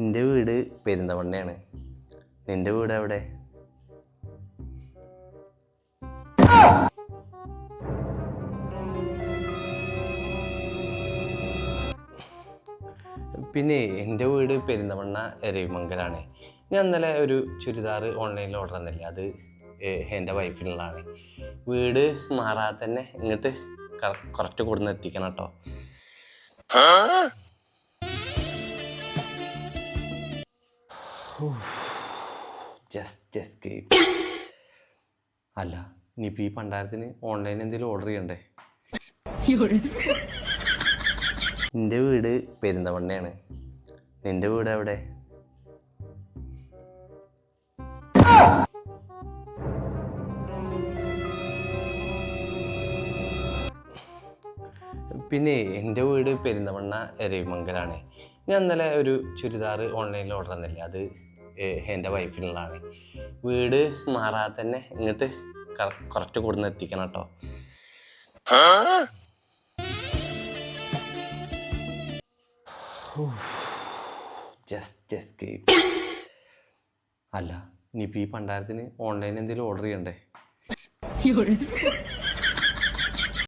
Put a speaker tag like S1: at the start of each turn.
S1: എൻ്റെ വീട് പെരിന്തമണ്ണയാണ്. നിൻ്റെ വീട് എവിടെ? പിന്നെ എൻ്റെ വീട് പെരിന്തമണ്ണ എരവിമംഗലാണ്. ഞാൻ ഇന്നലെ ഒരു ചുരിദാർ ഓൺലൈനിൽ ഓർഡർ തന്നില്ലേ, അത് എൻ്റെ വൈഫിനുള്ളതാണ്. വീട് മാറാതെ തന്നെ ഇങ്ങോട്ട് കറക്റ്റ് കൊടുന്ന് എത്തിക്കണം കേട്ടോ. Just escape. അല്ല, ഇനിയിപ്പോൾ ഈ പണ്ടാരത്തിന് ഓൺലൈൻ എന്തെങ്കിലും ഓർഡർ ചെയ്യണ്ടേ? എൻ്റെ വീട് പെരിന്തമണ്ണയാണ്. നിൻ്റെ വീട് എവിടെ? പിന്നെ എൻ്റെ വീട് പെരിന്തമണ്ണ എരവിമംഗലാണ്. ഞാൻ ഇന്നലെ ഒരു ചുരിദാർ ഓൺലൈനിൽ ഓർഡർ തന്നില്ലേ, അത് എൻ്റെ വൈഫിനുള്ളതാണ്. വീട് മാറാതെ തന്നെ ഇങ്ങോട്ട് കറക്റ്റ് കൊടുന്ന് എത്തിക്കണം കേട്ടോ. Just escape. അല്ല, ഇനിയിപ്പോൾ ഈ പണ്ടാരത്തിന് ഓൺലൈൻ എന്തെങ്കിലും ഓർഡർ ചെയ്യണ്ടേ?